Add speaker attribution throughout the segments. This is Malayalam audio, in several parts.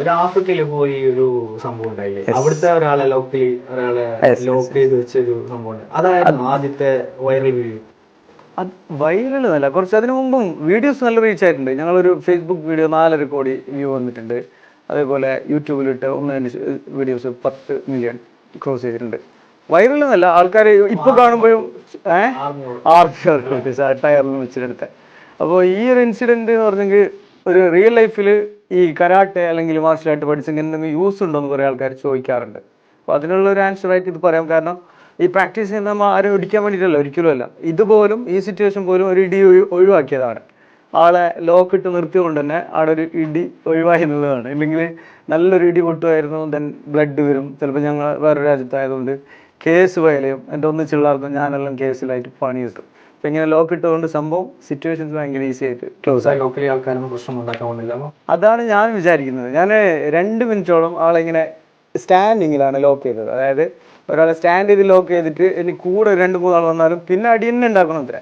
Speaker 1: ഒരു ആഫ്രിക്കയിൽ പോയി ഒരു സംഭവം ഉണ്ടായില്ലേ, അവിടുത്തെ ഒരാളെ ലോക്ക് ചെയ്ത് വെച്ചൊരു സംഭവം ഉണ്ട്. അതായിരുന്നു ആദ്യത്തെ വൈറൽ വീഡിയോ.
Speaker 2: അത് വൈറൽ എന്നല്ല, കുറച്ച് അതിനു മുമ്പും വീഡിയോസ് നല്ല റീച്ച് ആയിട്ടുണ്ട്. ഞങ്ങളൊരു ഫേസ്ബുക്ക് വീഡിയോ 4.5 കോടി വ്യൂ വന്നിട്ടുണ്ട്. അതേപോലെ യൂട്യൂബിലിട്ട് 1 വീഡിയോസ് 10 മില്യൺ ക്രോസ് ചെയ്തിട്ടുണ്ട്. വൈറൽ എന്നല്ല, ആൾക്കാർ ഇപ്പോൾ കാണുമ്പോഴും ടയറിൽ വെച്ചിട്ടെടുത്ത. അപ്പോൾ ഈ ഒരു ഇൻസിഡൻറ്റ് എന്ന് പറഞ്ഞെങ്കിൽ ഒരു റിയൽ ലൈഫിൽ ഈ കരാട്ടെ അല്ലെങ്കിൽ മാർഷൽ ആർട്ട് പഠിച്ചെങ്കിൽ എന്തെങ്കിലും യൂസ് ഉണ്ടോ എന്ന് കുറേ ആൾക്കാർ ചോദിക്കാറുണ്ട്. അപ്പോൾ അതിനുള്ള ഒരു ആൻസറായിട്ട് ഇത് പറയാം. കാരണം ഈ പ്രാക്ടീസ് ചെയ്യുന്ന നമ്മൾ ആരും ഇടിക്കാൻ വേണ്ടിയിട്ടല്ല, ഒരിക്കലും അല്ല. ഇതുപോലും ഈ സിറ്റുവേഷൻ പോലും ഒരു ഇടി ഒഴിവാക്കിയതാണ്. ആളെ ലോക്ക് ഇട്ട് നിർത്തിയതുകൊണ്ട് തന്നെ ആടെ ഒരു ഇടി ഒഴിവായി എന്നുള്ളതാണ്. ഇല്ലെങ്കിൽ നല്ലൊരു ഇടി പൊട്ടുമായിരുന്നു, ദെൻ ബ്ലഡ് വരും. ചിലപ്പോൾ ഞങ്ങൾ വേറൊരു രാജ്യത്തായതുകൊണ്ട് കേസ് വയലയും എൻ്റെ ഒന്നിച്ചുള്ളായിരുന്നു, ഞാനെല്ലാം കേസിലായിട്ട് പണി കിട്ടും. അപ്പം ഇങ്ങനെ ലോക്ക് ഇട്ടുകൊണ്ട് സംഭവം സിറ്റുവേഷൻസ് ഭയങ്കര ഈസി ആയിട്ട് ക്ലോസ് ആയി.
Speaker 1: ലോക്കലി ആൾക്കാരൊന്നും പ്രശ്നം ഉണ്ടാക്കാൻ പോകുന്നില്ല.
Speaker 2: അതാണ് ഞാൻ വിചാരിക്കുന്നത്. ഞാൻ 2 മിനിറ്റോളം ആളിങ്ങനെ സ്റ്റാൻഡിങ്ങിലാണ് ലോക്ക് ചെയ്തത്. അതായത് ഒരാളെ സ്റ്റാൻഡ് ചെയ്ത് ലോക്ക് ചെയ്തിട്ട് എനിക്ക് കൂടെ 2-3 ആൾ വന്നാലും പിന്നെ അടി തന്നെ ഉണ്ടാക്കണം. അത്ര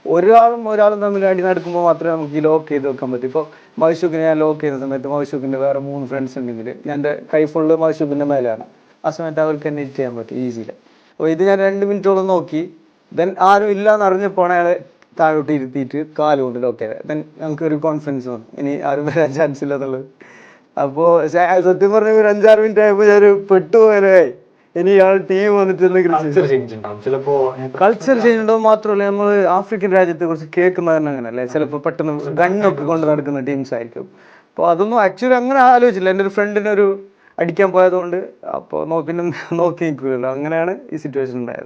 Speaker 2: ഒരാളും തമ്മിൽ അടി നടക്കുമ്പോൾ മാത്രമേ നമുക്ക് ഈ ലോക്ക് ചെയ്ത് വെക്കാൻ പറ്റൂ. ഇപ്പോൾ മൗഷൂക്കിനെ ഞാൻ ലോക്ക് ചെയ്യുന്ന സമയത്ത് മൗഷൂക്കിൻ്റെ വേറെ 3 ഫ്രണ്ട്സ് ഉണ്ടെങ്കിൽ എൻ്റെ കൈ ഫുള്ള് മൗഷൂക്കിൻ്റെ മേലെയാണ്. ആ സമയത്ത് അവർക്ക് എന്നെ ഹിറ്റ് ചെയ്യാൻ പറ്റും ഈസിയിൽ. അപ്പോൾ ഇത് ഞാൻ 2 മിനിറ്റോളം നോക്കി. ദെൻ ആരും ഇല്ലയെന്ന് അറിഞ്ഞപ്പോൾ അയാളെ താഴോട്ട് ഇരുത്തിയിട്ട് കാലുകൊണ്ട് ലോക്ക് ചെയ്തത്. ദെൻ ഞങ്ങൾക്കൊരു കോൺഫിഡൻസ് വന്നു, ഇനി ആരും വരാൻ ചാൻസ് ഇല്ല എന്നുള്ളത്. അപ്പോൾ സത്യം പറഞ്ഞ ഒരു 5-6 മിനിറ്റ് ആയപ്പോൾ ഞാൻ പെട്ടുപോയാലേ. ഇനി ഇയാൾ ടീം വന്നിട്ട് കൾച്ചർ ചേഞ്ച് ഉണ്ടോ മാത്രമല്ല, നമ്മൾ ആഫ്രിക്കൻ രാജ്യത്തെ കുറിച്ച് കേൾക്കുന്നത് തന്നെ അങ്ങനെയല്ലേ. ചിലപ്പോൾ പെട്ടെന്ന് ഗണ്ണൊക്കെ കൊണ്ട് നടക്കുന്ന ടീംസ് ആയിരിക്കും. അപ്പോൾ അതൊന്നും ആക്ച്വലി അങ്ങനെ ആലോചിച്ചില്ല. എൻ്റെ ഒരു ഫ്രണ്ടിനൊരു അടിക്കാൻ പോയതുകൊണ്ട് അപ്പോൾ പിന്നെ നോക്കി നിൽക്കുകയുള്ളൂ. അങ്ങനെയാണ് ഈ സിറ്റുവേഷൻ ഉണ്ടായത്.